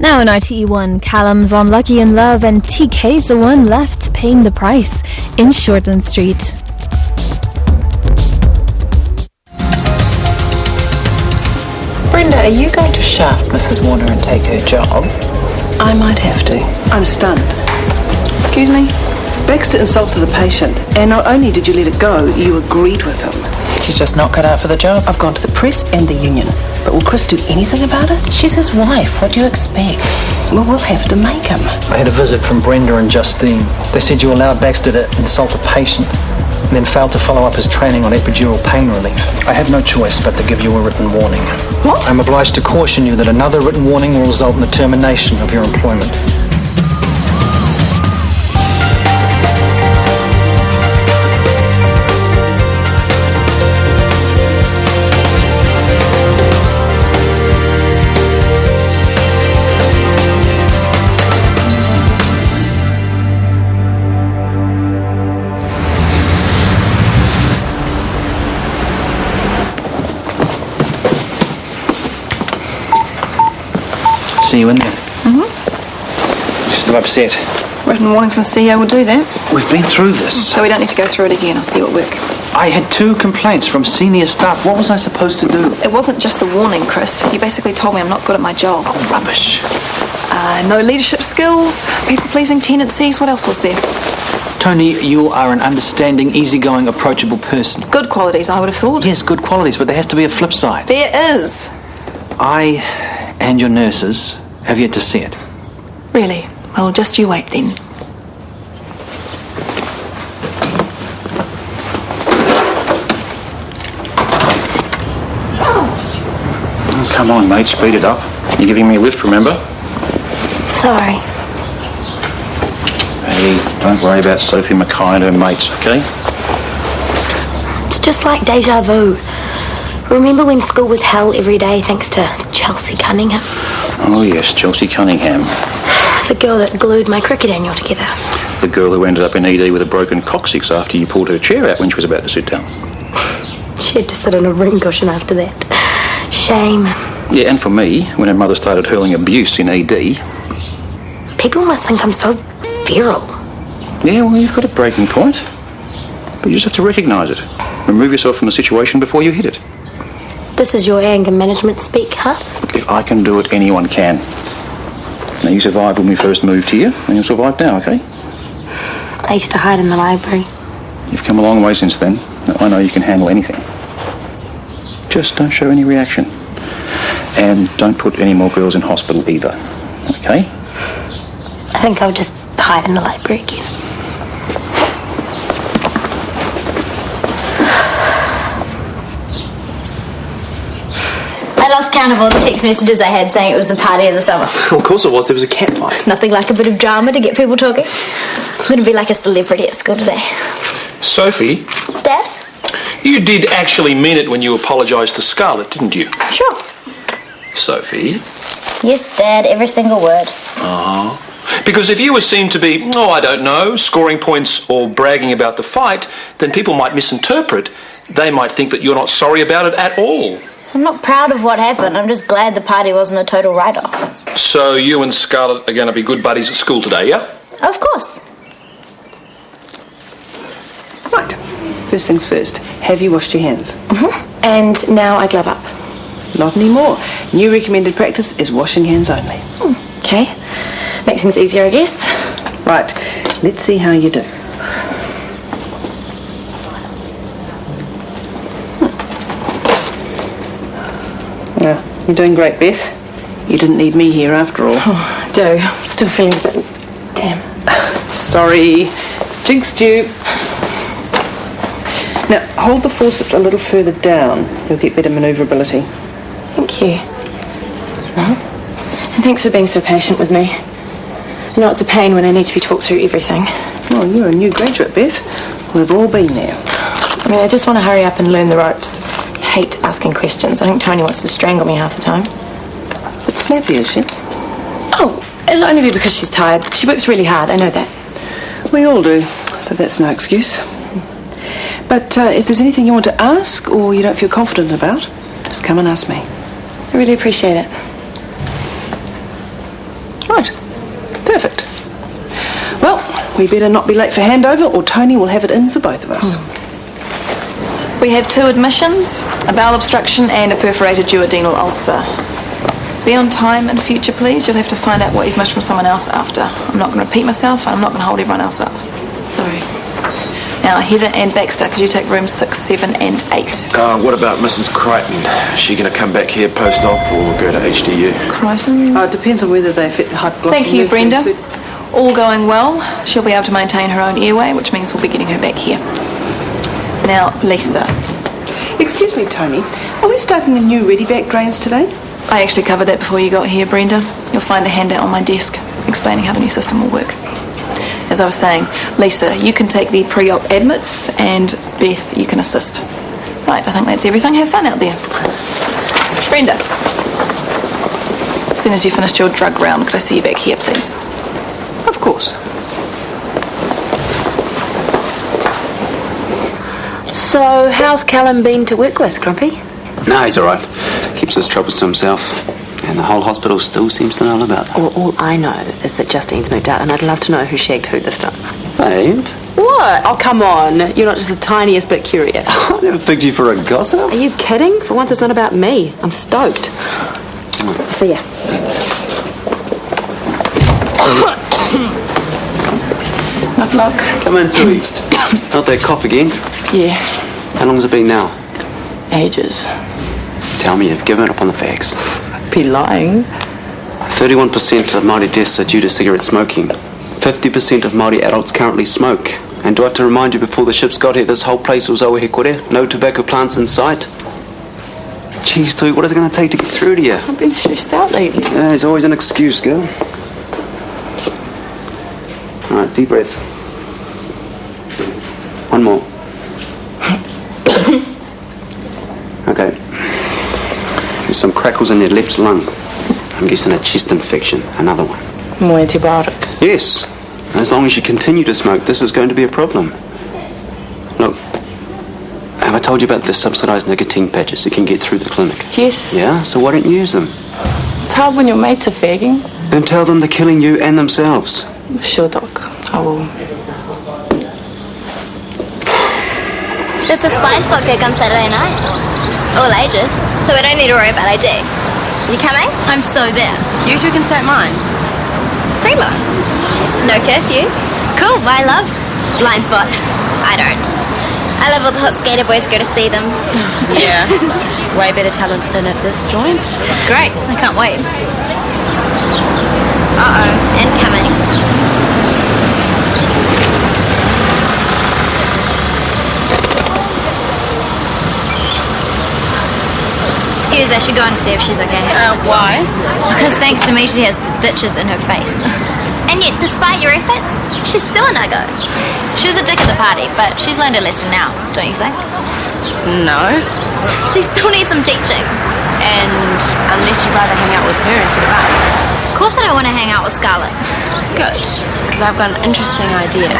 Now in RTE1, Callum's unlucky in love and TK's the one left paying the price in Shortland Street. Brenda, are you going to shaft Mrs. Warner and take her job? I might have to. I'm stunned. Excuse me? Baxter insulted a patient, and not only did you let it go, you agreed with him. She's just not cut out for the job. I've gone to the press and the union, but will Chris do anything about it? She's his wife. What do you expect? Well, we'll have to make him. I had a visit from Brenda and Justine. They said you allowed Baxter to insult a patient and then failed to follow up his training on epidural pain relief. I have no choice but to give you a written warning. What? I'm obliged to caution you that another written warning will result in the termination of your employment. See you in there. Mm-hmm. You're still upset. Written warning from the CEO will do that. We've been through this. So we don't need to go through it again. I'll see you at work. I had 2 complaints from senior staff. What was I supposed to do? It wasn't just the warning, Chris. You basically told me I'm not good at my job. Oh, rubbish. No leadership skills, people-pleasing tendencies. What else was there? Tony, you are an understanding, easygoing, approachable person. Good qualities, I would have thought. Yes, good qualities, but there has to be a flip side. There is. I and your nurses have yet to see it. Really? Well, just you wait then. Oh, come on, mate, speed it up. You're giving me a lift, remember? Sorry. Hey, don't worry about Sophie Mackay and her mates, okay? It's just like deja vu. Remember when school was hell every day thanks to Chelsea Cunningham? Oh, yes, Chelsea Cunningham. The girl that glued my cricket annual together. The girl who ended up in ED with a broken coccyx after you pulled her chair out when she was about to sit down. She had to sit on a ring cushion after that. Shame. Yeah, and for me, when her mother started hurling abuse in ED. People must think I'm so feral. Yeah, well, you've got a breaking point. But you just have to recognise it. Remove yourself from the situation before you hit it. This is your anger management speak, huh? If I can do it, anyone can. Now, you survived when we first moved here, and you'll survive now, okay? I used to hide in the library. You've come a long way since then. Now, I know you can handle anything. Just don't show any reaction. And don't put any more girls in hospital either, okay? I think I'll just hide in the library again. I lost count of all the text messages I had saying it was the party of the summer. Of course it was. There was a cat fight. Nothing like a bit of drama to get people talking. I'm going to be like a celebrity at school today. Sophie, Dad? you did actually mean it when you apologised to Scarlett, didn't you? Sure. Sophie? Yes, Dad, every single word. Because if you were seen to be, I don't know, scoring points or bragging about the fight, then people might misinterpret. They might think that you're not sorry about it at all. I'm not proud of what happened. I'm just glad the party wasn't a total write-off. So you and Scarlett are going to be good buddies at school today, yeah? Of course. Right. First things first. Have you washed your hands? Mm-hmm. And now I glove up. Not anymore. New recommended practice is washing hands only. Okay. Makes things easier, I guess. Right. Let's see how you do. Yeah, you're doing great, Beth. You didn't need me here after all. Oh, I do. Still feeling a bit... Damn. Sorry. Jinxed you. Now, hold the forceps a little further down. You'll get better manoeuvrability. Thank you. And thanks for being so patient with me. I know it's a pain when I need to be talked through everything. Well, you're a new graduate, Beth. We've all been there. I mean, I just want to hurry up and learn the ropes. I hate asking questions. I think Tony wants to strangle me half the time. But snappy, is she? Oh, it'll only be because she's tired. She works really hard, I know that. We all do, so that's no excuse. But if there's anything you want to ask or you don't feel confident about, just come and ask me. I really appreciate it. Right. Perfect. Well, we better not be late for handover or Tony will have it in for both of us. We have 2 admissions, a bowel obstruction and a perforated duodenal ulcer. Be on time in future, please. You'll have to find out what you've missed from someone else after. I'm not going to repeat myself, and I'm not going to hold everyone else up. Sorry. Now, Heather and Baxter, could you take rooms 6, 7 and 8? What about Mrs. Crichton? Is she going to come back here post-op or go to HDU? Crichton? It depends on whether they fit the hypoglossal. Thank you, Brenda. All going well. She'll be able to maintain her own airway, which means we'll be getting her back here. Now, Lisa. Excuse me, Tony. Are we starting the new Redivac drains today? I actually covered that before you got here, Brenda. You'll find a handout on my desk explaining how the new system will work. As I was saying, Lisa, you can take the pre-op admits, and Beth, you can assist. Right, I think that's everything. Have fun out there. Brenda, as soon as you finished your drug round, could I see you back here, please? Of course. So, how's Callum been to work with, Grumpy? No, he's all right. Keeps his troubles to himself. And the whole hospital still seems to know about that. Well, all I know is that Justine's moved out, and I'd love to know who shagged who this time. Babe? What? Oh, come on. You're not just the tiniest bit curious. I never picked you for a gossip. Are you kidding? For once, it's not about me. I'm stoked. See ya. Knock, knock. Come in, Tui. Not that cough again? Yeah. How long has it been now? Ages. Tell me you've given up on the fags. Be lying. 31% of Māori deaths are due to cigarette smoking. 50% of Māori adults currently smoke. And do I have to remind you, before the ships got here, this whole place was Oehekore? No tobacco plants in sight? Jeez, Tui, what is it going to take to get through to you? I've been stressed out lately. Yeah, there's always an excuse, girl. All right, deep breath. One more. Okay. There's some crackles in your left lung. I'm guessing a chest infection. Another one. More antibiotics? Yes. As long as you continue to smoke, this is going to be a problem. Look, have I told you about the subsidised nicotine patches you can get through the clinic? Yes. Yeah? So why don't you use them? It's hard when your mates are fagging. Then tell them they're killing you and themselves. Sure, Doc. I will. There's this blind spot gig on Saturday night. All ages, so we don't need to worry about ID. You coming? I'm so there. You two can start mine. Primo. No curfew. Cool, I love blind spot. I don't. I love all the hot skater boys go to see them. Yeah. Way better talent than at this joint. Great, I can't wait. Uh-oh, incoming. Excuse, I should go and see if she's okay. Why? Because thanks to me, she has stitches in her face. And yet, despite your efforts, she's still a no-go. She was a dick at the party, but she's learned her lesson now, don't you think? No. She still needs some teaching. And unless you'd rather hang out with her instead of us. Of course I don't want to hang out with Scarlett. Good, because I've got an interesting idea.